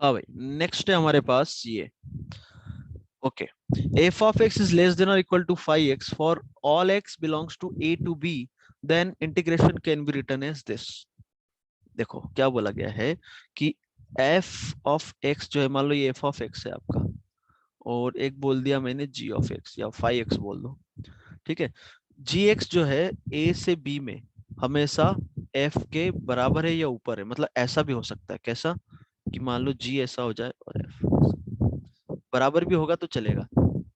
हाँ भाई, नेक्स्ट है हमारे पास ये। Okay, F of X is less than or equal to 5x for all x belongs to a to b, then integration can be written as this. देखो क्या बोला गया है कि f ऑफ x जो है, मान लो ये f ऑफ x है आपका, और एक बोल दिया मैंने g ऑफ x या 5x बोल दो, ठीक है। gx जो है a से b में हमेशा f के बराबर है या ऊपर है, मतलब ऐसा भी हो सकता है, कैसा कि मान लो g ऐसा हो जाए और f बराबर भी होगा तो चलेगा,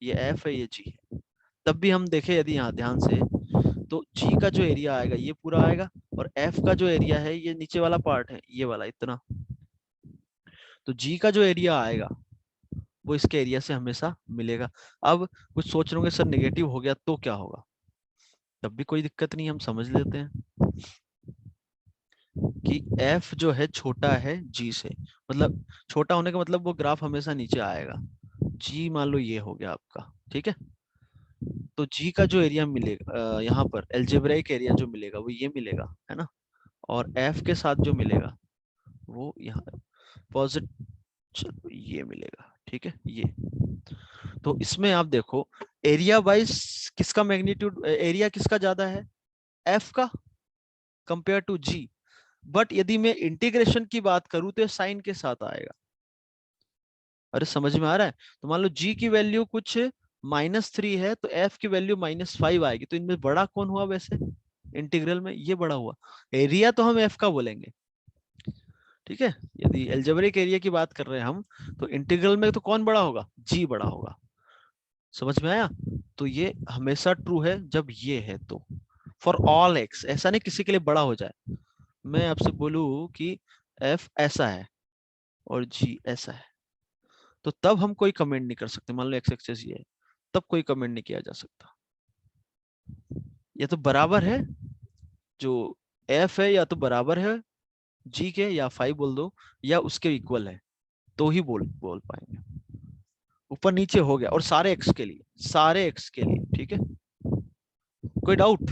ये f है ये g है। तब भी हम देखें यदि यहाँ ध्यान से, तो g का जो एरिया आएगा ये पूरा आएगा, और f का जो एरिया है ये नीचे वाला पार्ट है, ये वाला इतना। तो g का जो एरिया आएगा वो इसके एरिया से हमेशा मिलेगा। अब कुछ सोच रहे होंगे सर नेगेटिव हो गया तो क्या होगा, तब भी कोई दिक्कत नहीं, हम समझ लेते हैं कि f जो है छोटा है g से, मतलब छोटा होने का मतलब वो ग्राफ हमेशा नीचे आएगा। g मान लो ये हो गया आपका, ठीक है। तो g का जो एरिया मिलेगा यहाँ पर एल्जेब्राइक एरिया जो मिलेगा वो ये मिलेगा, है ना। और f के साथ जो मिलेगा वो यहाँ पॉजिटिव, चलो ये मिलेगा, ठीक है ये। तो इसमें आप देखो एरिया वाइज किसका मैग्नीट्यूड, एरिया किसका ज्यादा है, f का कंपेयर टू g। बट यदि मैं इंटीग्रेशन की बात करूं तो ये साइन के साथ आएगा। अरे समझ में आ रहा है। तो मान लो g की वैल्यू कुछ -3 है तो f की वैल्यू -5 आएगी, तो इनमें बड़ा कौन हुआ वैसे इंटीग्रल में, ये बड़ा हुआ। एरिया तो हम f का बोलेंगे, ठीक है। यदि एल्जेब्रिक एरिया की बात कर रहे हैं हम, तो इंटीग्रल में तो कौन बड़ा होगा, g बड़ा होगा। समझ में आया। तो ये हमेशा ट्रू है जब ये है तो, फॉर ऑल x, ऐसा नहीं किसी के लिए बड़ा हो जाए। मैं आपसे बोलूं कि f ऐसा है और g ऐसा है, तो तब हम कोई कमेंट नहीं कर सकते। मान लो x एक्सेस ये है, तब कोई कमेंट नहीं किया जा सकता। या तो बराबर है, जो f है या तो बराबर है g के, या 5 बोल दो, या उसके इक्वल है, तो ही बोल बोल पाएंगे। ऊपर नीचे हो गया, और सारे x के लिए, सारे x के लिए, ठीक है। कोई doubt?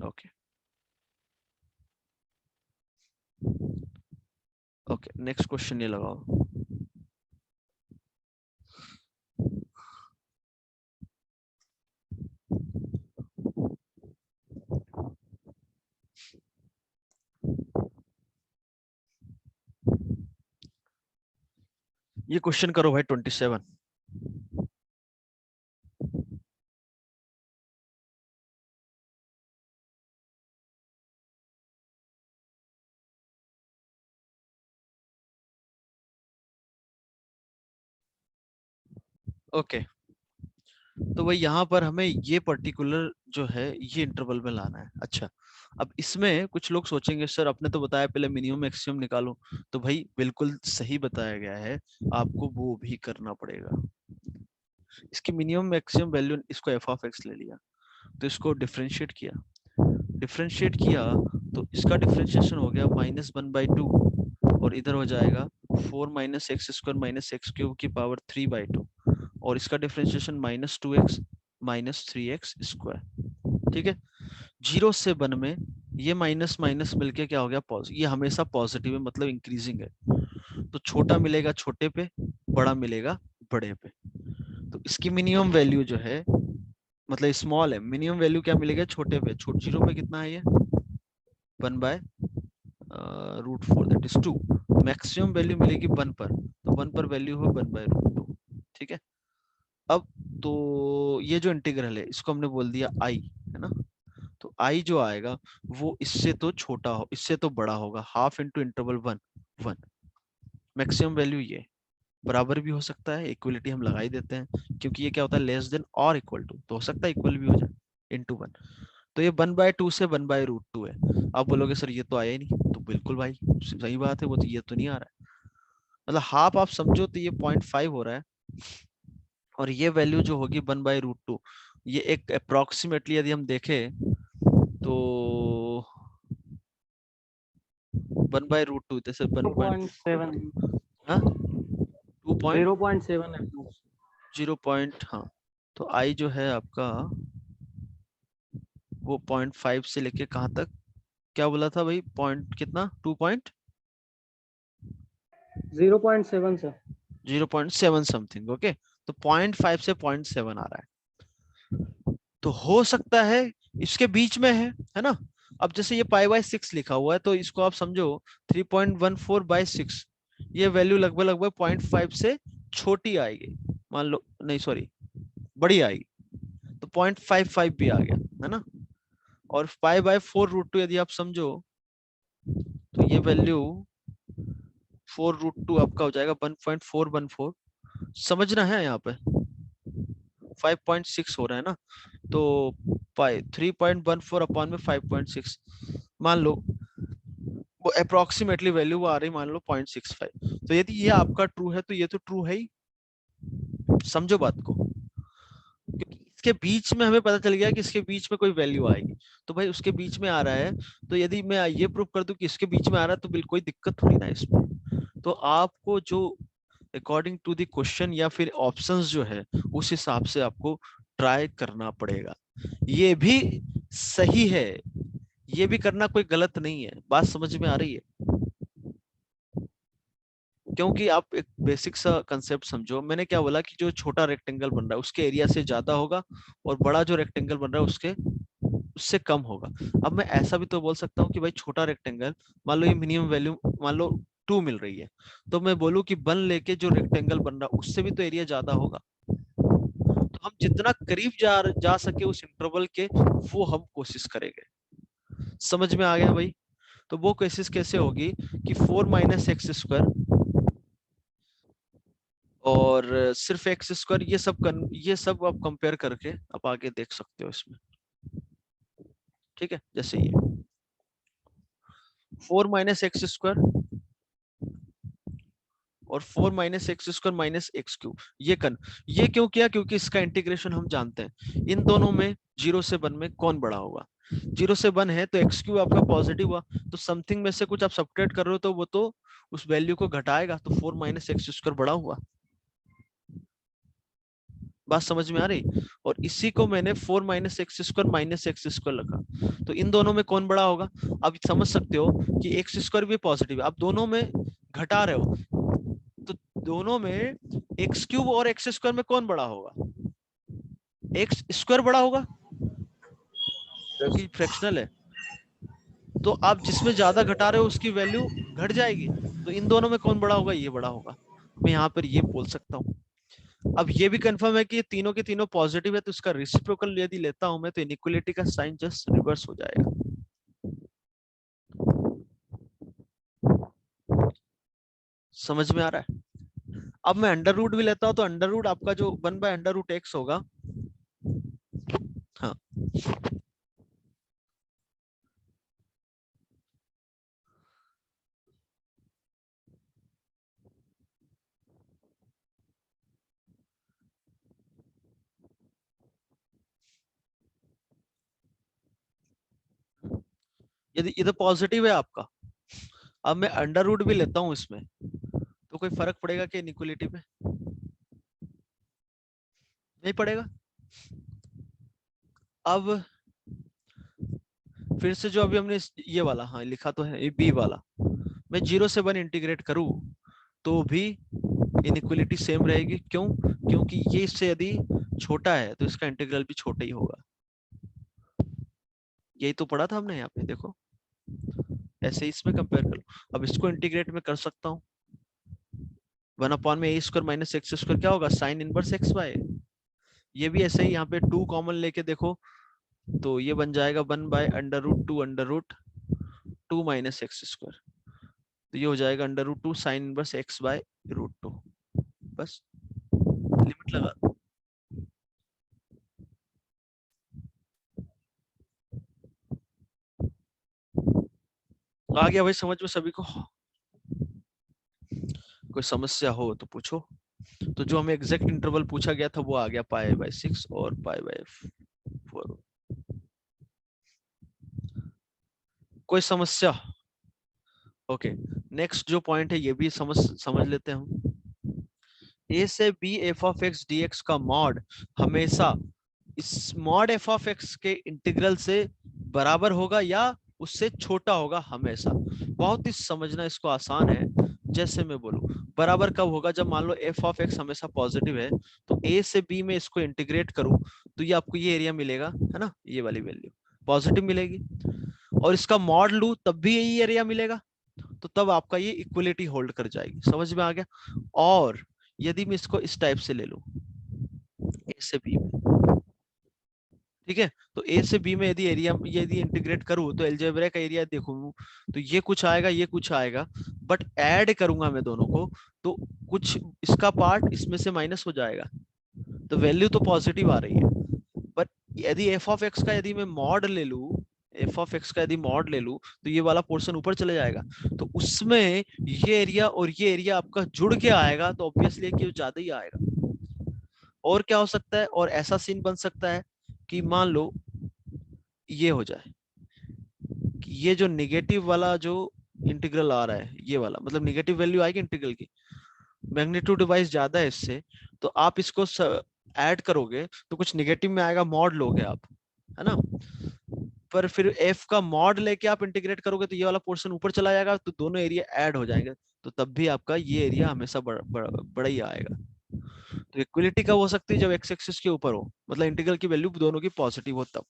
Okay okay, next question ये लगाओ। ये क्वेश्चन करो भाई 27। ओके, तो भाई यहाँ पर हमें ये पर्टिकुलर जो है ये इंटरवल में लाना है। अच्छा, अब इसमें कुछ लोग सोचेंगे सर आपने तो बताया पहले मिनिमम मैक्सिमम निकालो, तो भाई बिल्कुल सही बताया गया है, आपको वो भी करना पड़ेगा। इसकी मिनिमम मैक्सिमम वैल्यू, इसको एफ ऑफ एक्स ले लिया, तो इसको डिफरेंशिएट किया, डिफरेंशिएट किया, तो इसका डिफरेंशिएशन हो गया -1/2, और इधर हो जाएगा 4 - x² - x³ और इसका डिफरेंशिएशन -2x -3x²। ठीक है, जीरो से वन में ये माइनस माइनस मिलके क्या हो गया पॉजिटिव, ये हमेशा पॉजिटिव है मतलब इंक्रीजिंग है। तो छोटा मिलेगा छोटे पे, बड़ा मिलेगा बड़े पे। तो इसकी मिनिमम वैल्यू जो है, मतलब स्मॉल है, मिनिमम वैल्यू क्या मिलेगा छोटे पे, छोट जीरो पे कितना है ये 1/√4 दैट इज 2। मैक्सिमम वैल्यू मिलेगी 1 पर, तो 1 पर वैल्यू हो 1/√2। ठीक है। अब तो ये जो इंटीग्रल है इसको हमने बोल दिया आई, है ना। तो आई जो आएगा वो इससे तो छोटा हो, इससे तो बड़ा होगा, half into interval 1 1। Maximum value ये बराबर भी हो सकता है, इक्वलिटी हम लगा ही देते हैं क्योंकि ये क्या होता है less than or equal to, तो हो सकता है इक्वल भी हो जाए इंटू 1। तो ये 1/2 से 1/√2 है। आप बोलोगे सर ये तो आया ही नहीं, तो बिल्कुल भाई सही बात है, वो तो ये तो नहीं आ रहा है। मतलब हाफ आप समझो तो ये 0.5 हो रहा है, और ये वैल्यू जो होगी 1/√2, ये एक अप्रोक्सीमेटली यदि हम देखें तो 1/√2 जैसे 1.2, 0.7 हाँ 2. 0.7 अप्रोक्स। 0 पॉइंट, हाँ। तो आई जो है आपका वो 0.5 से लेके कहाँ तक, क्या बोला था भाई, पॉइंट कितना 2 पॉइंट 0.7 सर। 0.7 समथिंग। ओके, तो 0.5 से 0.7 आ रहा है, तो हो सकता है इसके बीच में है ना। अब जैसे ये π/6 लिखा हुआ है, तो इसको आप समझो 3.14/6, ये वैल्यू लगभग लगभग 0.5 से छोटी आएगी, मान लो, नहीं सॉरी, बड़ी आएगी, तो 0.55 भी आ गया, है ना। और π/4√2 यदि आप समझो, तो ये वैल्यू 4√2 आपका हो जाएगा 1.414। समझना है यहाँ पे, 5.6 हो रहा है ना, तो 3.14 अपॉन में 5.6, मान लो वो अप्रोक्सीमेटली वैल्यू आ रही, मान लो 0.65। तो यदि ये आपका ट्रू है तो ये तो ट्रू है ही, समझो बात को, क्योंकि इसके बीच में हमें पता चल गया कि इसके बीच में कोई वैल्यू आएगी, तो भाई उसके बीच में आ रहा है, तो यदि मैं ये प्रूव कर दूं कि इसके बीच में आ रहा है, तो बिल्कुल कोई दिक्कत थोड़ी ना है इसमें। तो आपको जो अकॉर्डिंग टू द क्वेश्चन या फिर ऑप्शंस जो है, उस हिसाब से आपको ट्राई करना पड़ेगा। ये भी सही है, ये भी करना कोई गलत नहीं है, बात समझ में आ रही है। क्योंकि आप एक बेसिक सा कंसेप्ट समझो, मैंने क्या बोला कि जो छोटा रेक्टेंगल बन रहा है उसके एरिया से ज्यादा होगा, और बड़ा जो रेक्टेंगल बन रहा है उसके उससे कम होगा। अब मैं ऐसा भी तो बोल सकता हूँ कि भाई छोटा रेक्टेंगल, मान लो ये मिनिमम वैल्यू मान लो 2 मिल रही है, तो मैं बोलूँ कि 1 लेके जो रेक्टेंगल बन रहा है उससे भी तो एरिया ज्यादा होगा। तो हम जितना करीब जा सके उस इंटरवल के, वो हम कोशिश करेंगे। समझ में आ गया भाई। तो वो कोशिश कैसे होगी कि 4 - x² और सिर्फ x², ये सब आप कंपेयर करके आप आगे देख सकते हो इसमें। ठीक है, जैसे ये 4 - x² और 4 - x² - ये क्यों किया, क्योंकि इसका इंटीग्रेशन हम जानते हैं, इन दोनों में 0 से 1 में कौन बड़ा होगा। 0 से 1 है तो x³ आपका पॉजिटिव हुआ, तो समथिंग में से कुछ आप सब्ट्रैक्ट कर रहे हो तो वो तो उस वैल्यू को घटाएगा, तो 4 - x² बड़ा हुआ। बात समझ में आ रही। और इसी को मैंने 4 - x² - लिखा, तो इन दोनों में कौन बड़ा होगा। अब समझ सकते हो कि x² भी पॉजिटिव है, आप दोनों में घटा रहे हो, तो दोनों में x³ और x² में कौन बड़ा होगा, x² बड़ा होगा, क्योंकि फ्रैक्शनल है। तो आप जिसमें ज्यादा घटा रहे हो उसकी वैल्यू घट जाएगी, तो इन दोनों में कौन बड़ा होगा, ये बड़ा होगा। मैं यहाँ पर ये बोल सकता हूँ। अब ये भी कंफर्म है कि ये तीनों के तीनों पॉजिटिव है, तो इसका रेसिप्रोकल यदि लेता हूं मैं, तो इनइक्वालिटी का साइन जस्ट रिवर्स हो जाएगा। समझ में आ रहा है। अब मैं अंडर रूट भी लेता हूं, तो अंडर रूट आपका जो 1/√x होगा, हाँ, यदि ये तो पॉजिटिव है आपका, अब मैं अंडर रूट भी लेता हूं इसमें, तो कोई फर्क पड़ेगा कि इनइक्वालिटी पे, नहीं पड़ेगा। अब फिर से जो अभी हमने ये वाला, हाँ लिखा तो है, ये बी वाला, मैं 0 से 1 इंटीग्रेट करूं तो भी इनइक्वालिटी सेम रहेगी। क्यों, क्योंकि ये इससे यदि छोटा है तो इसका इंटीग्रल भी छोटा ही होगा। यही तो पढ़ा था हमने यहाँ पे, देखो ऐसे इसमें कंपेयर कर लो। अब इसको इंटीग्रेट में कर सकता हूँ, 1/a² - x² क्या होगा, साइन इनवर्स x/। ये भी ऐसे ही यहाँ पे 2 कॉमन लेके देखो, तो ये बन जाएगा 1/√2 - x², तो ये हो जाएगा √2 साइन इनवर्स x/√2। बस लिमिट लगा, आ गया भाई समझ में सभी को। कोई समस्या हो तो पूछो। तो जो हमें एग्जैक्ट इंटरवल पूछा गया था वो आ गया π/6 और π/4। कोई समस्या। ओके, नेक्स्ट जो पॉइंट है ये भी समझ लेते हैं हम। ए से बी f(x) का मॉड हमेशा इस मॉड f(x) के इंटीग्रल से बराबर होगा या उससे छोटा होगा हमेशा। बहुत ही समझना इसको आसान है, जैसे मैं बोलूं बराबर कब होगा, जब मान लो एफ ऑफ एक्स हमेशा पॉजिटिव है, तो ए से बी में इसको इंटीग्रेट करूं तो ये आपको ये एरिया मिलेगा, है ना, ये वाली वैल्यू पॉजिटिव मिलेगी, और इसका मॉड लूं तब भी यही एरिया मिलेगा, तो तब आपका ये इक्वलिटी होल्ड कर जाएगी। समझ में आ गया? और यदि मैं इसको इस टाइप से ले लूं, ए से बी में, ठीक है, तो ए से बी में यदि एरिया यदि इंटीग्रेट करूं तो अलजेब्रा का एरिया देखूं तो ये कुछ आएगा, ये कुछ आएगा, बट ऐड करूंगा मैं दोनों को तो कुछ इसका पार्ट इसमें से माइनस हो जाएगा, तो वैल्यू तो पॉजिटिव आ रही है। पर यदि एफ ऑफ एक्स का यदि मैं मॉड ले लूं, एफ ऑफ एक्स का यदि मॉड ले लूं तो ये वाला पोर्शन ऊपर चले जाएगा, तो उसमें ये एरिया और ये एरिया आपका जुड़ के आएगा, तो ऑब्वियसली कि ज्यादा ही आएगा। और क्या हो सकता है, और ऐसा सीन बन सकता है कि मान लो ये हो जाए कि ये जो निगेटिव वाला जो इंटीग्रल आ रहा है, ये वाला मतलब निगेटिव वैल्यू आएगी इंटीग्रल की, मैग्नीट्यूड वाइज ज्यादा है इससे, तो आप इसको ऐड करोगे तो कुछ निगेटिव में आएगा, मॉड लोगे आप, है ना, पर फिर एफ का मॉड लेके आप इंटीग्रेट करोगे तो ये वाला पोर्शन ऊपर चला जाएगा, तो दोनों एरिया ऐड हो जाएंगे, तो तब भी आपका ये एरिया हमेशा बड़ा ही आएगा। तो इक्वलिटी कब हो सकती है, जब एक्स एक्सिस के ऊपर हो, मतलब इंटीग्रल की वैल्यू दोनों की पॉजिटिव हो, तब।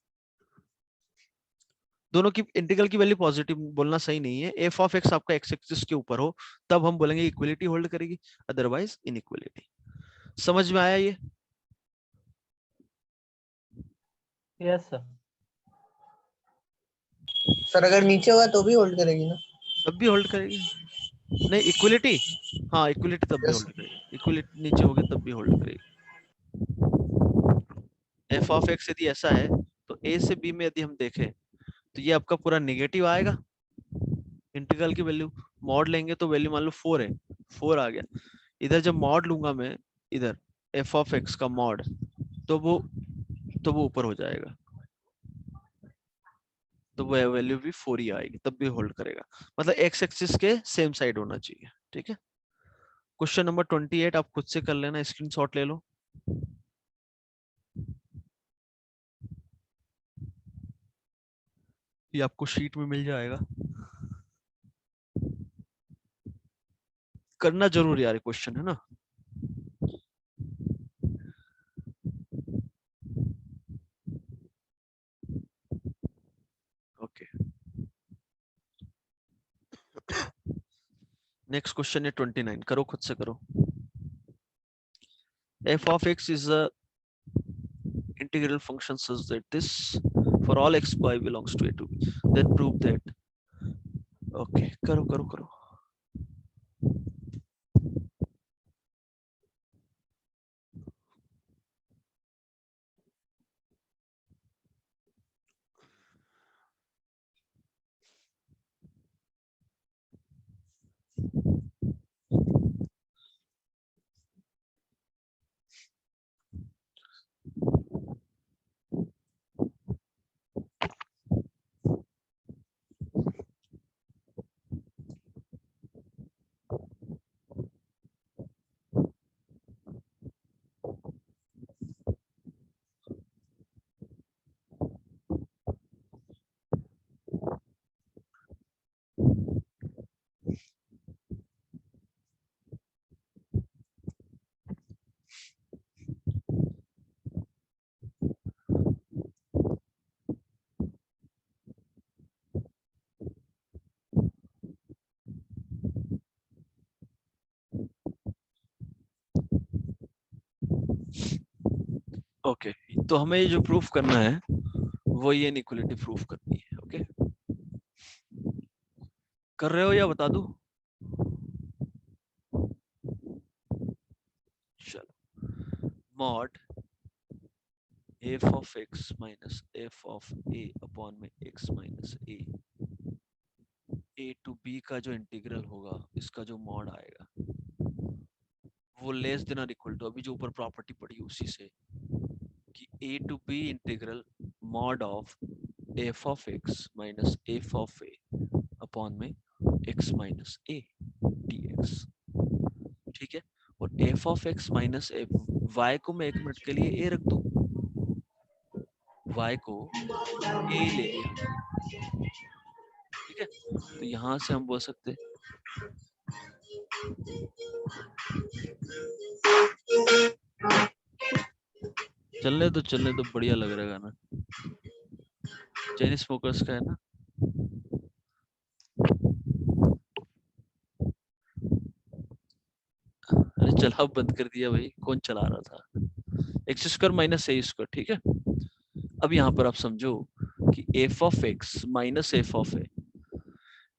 दोनों की इंटीग्रल की वैल्यू पॉजिटिव बोलना सही नहीं है, एफ ऑफ एक्स आपका एक्स एक्सिस के ऊपर हो तब हम बोलेंगे इक्वलिटी होल्ड करेगी, अदरवाइज इनइक्वलिटी। समझ में आया ये? Yes sir. सर अगर नीचे होगा तो भी होल्ड करेगी ना? तब भी होल्ड करेगी। नहीं इक्वलिटी, हाँ इक्वलिटी तब भी यस होल्ड करेगी, इक्वलिटी नीचे होगी तब भी होल्ड करेगी। एफ ऑफ एक्स यदि ऐसा है तो ए से बी में यदि हम देखें तो ये आपका पूरा नेगेटिव आएगा, इंटीग्रल की वैल्यू मॉड लेंगे तो वैल्यू मान लो 4 है, 4 आ गया, इधर जब मॉड लूंगा मैं इधर एफ ऑफ एक्स का मॉड, तो वो ऊपर हो जाएगा, तो वो वैल्यू भी 4 ही आएगी, तब भी होल्ड करेगा, मतलब एक्स एक्सिस के सेम साइड होना चाहिए। ठीक है, क्वेश्चन नंबर 28 आप खुद से कर लेना, स्क्रीनशॉट ले लो। ये आपको शीट में मिल जाएगा, करना जरूर यार क्वेश्चन, है ना। ओके, नेक्स्ट क्वेश्चन है 29, करो खुद से करो। f of x is a integral function such that this for all x y belongs to a to b, then prove that। Okay करो करो करो। ओके तो हमें ये जो प्रूफ करना है वो ये इनइक्वालिटी प्रूफ करनी है। ओके कर रहे हो या बता दूं? चलो, mod f of x minus f of a upon में x minus a to b का जो इंटीग्रल होगा, इसका जो मॉड आएगा वो less than or equal to, अभी जो ऊपर प्रॉपर्टी पड़ी उसी से, कि a to b integral mod of f of x minus f of a upon में x minus a dx। ठीक है, और f of x minus f, y को मैं 1 मिनट के लिए a रख दूं, y को a ले लिया, ठीक है, तो यहां से हम बोल सकते चलने तो बढ़िया लग रहा है गाना। चेन स्मोकर्स का है ना। अरे चला बंद कर दिया भाई, कौन चला रहा था। X square minus A square, ठीक है। अब यहाँ पर आप समझो कि F of X minus F of A,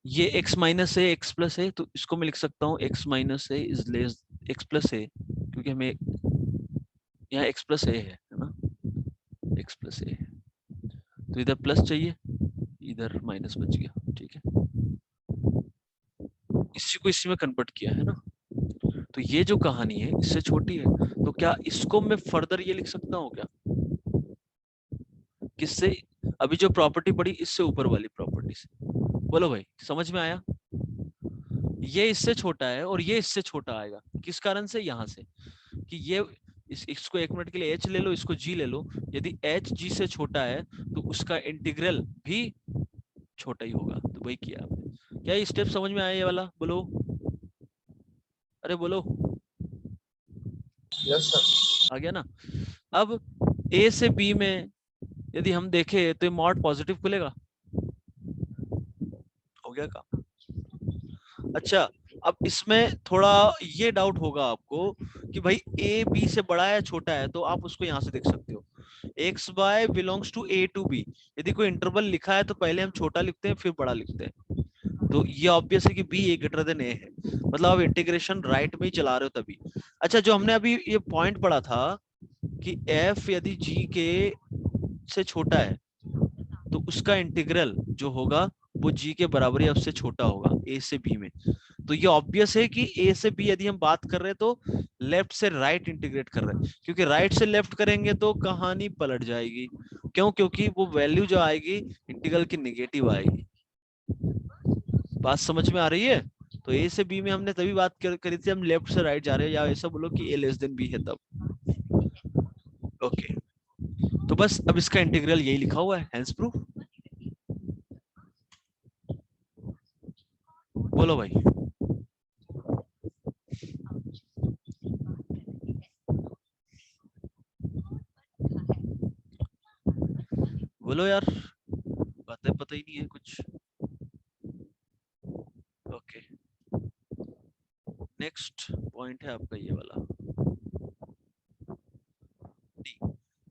ये x minus A X plus A, तो इसको मैं लिख सकता हूँ x minus A is less X plus A, क्योंकि हमें यहाँ x प्लस ए है ना, x प्लस ए, तो इधर प्लस चाहिए, इधर माइनस बच गया, ठीक है। इसी को इसी में कन्वर्ट किया है ना, तो ये जो कहानी है इससे छोटी है, तो क्या इसको मैं फर्दर ये लिख सकता हूँ क्या, किससे, अभी जो प्रॉपर्टी पड़ी इससे ऊपर वाली प्रॉपर्टी से। बोलो भाई समझ में आया। ये इससे छोटा है और ये इससे छोटा आएगा, किस कारण से, यहाँ से कि ये इसको एक मिनट के लिए h ले लो, इसको g ले लो, यदि h g से छोटा है तो उसका इंटीग्रल भी छोटा ही होगा, तो वही किया आपने। क्या ये स्टेप समझ में आया ये वाला, बोलो, अरे बोलो। Yes sir. आ गया ना। अब a से b में यदि हम देखें तो मॉड पॉजिटिव खुलेगा, हो गया काम। अच्छा, अब इसमें थोड़ा ये डाउट होगा आपको कि भाई a b से बड़ा है छोटा है, तो आप उसको यहां से देख सकते हो, x y belongs to a to b, यदि कोई इंटरवल लिखा है तो पहले हम छोटा लिखते हैं फिर बड़ा लिखते हैं, तो ये ऑब्वियस है कि b a greater than a है, मतलब आप इंटीग्रेशन राइट में ही चला रहे हो तभी। अच्छा, जो हमने अभी ये पॉइंट पढ़ा था कि f यदि g के से छोटा है तो उसका इंटीग्रल जो होगा वो g के बराबर या उससे छोटा होगा a से b में, तो ये ऑब्वियस है कि a से b यदि हम बात कर रहे हैं तो लेफ्ट से राइट इंटीग्रेट कर रहे हैं, क्योंकि राइट से लेफ्ट करेंगे तो कहानी पलट जाएगी। क्यों? क्योंकि वो वैल्यू जो आएगी इंटीग्रल की नेगेटिव आएगी। बात समझ में आ रही है? तो a से b में हमने तभी बात करी थी हम लेफ्ट से राइट जा रहे हैं, या ऐसा बोलो कि a लेस देन b है तब। ओके, तो बस अब इसका इंटीग्रल यही लिखा हुआ है, हेंस प्रूफ। बोलो भाई। बोलो यार, बातें पता ही नहीं है कुछ। ओके, नेक्स्ट पॉइंट है आपका ये वाला, D.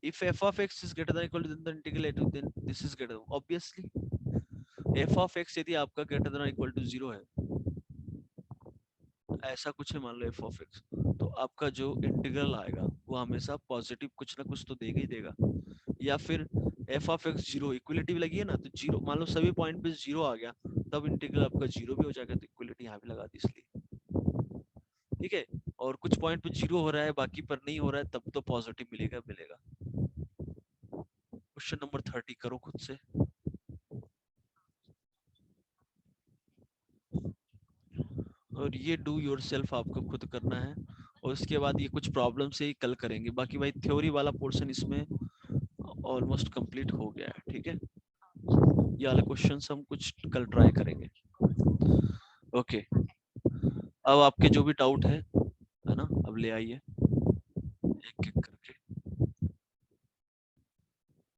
If f of x is greater than or equal to then the integral a to then this is greater, obviously f of x यदि आपका greater than or equal to 0 है, ऐसा कुछ है मान लो f of x, तो आपका जो इंटीग्रल आएगा वो हमेशा पॉजिटिव कुछ ना कुछ तो देगा ही देगा, या फिर f of x 0, इक्वलिटी लगी है ना, तो 0 मान लो सभी पॉइंट पे 0 आ गया, तब इंटीग्रल आपका 0 भी हो जाएगा, तो इक्वलिटी यहाँ भी लगा दी इसलिए, ठीक है। और कुछ पॉइंट पे 0 हो रहा है बाकी पर नहीं हो रहा है, तब तो पॉजिटिव मिलेगा मिलेगा। क्वेश्चन नंबर 30 करो खुद से। और ये डू योरसेल्फ आपको खुद करना है, और उसके बाद ये कुछ प्रॉब्लम से ही कल करेंगे, बाकी भाई थ्योरी वाला पोर्शन इसमें ऑलमोस्ट कंप्लीट हो गया है, ठीक है। ये वाले क्वेश्चंस हम कुछ कल ट्राई करेंगे। ओके, अब आपके जो भी डाउट है ना, अब ले आइए एक एक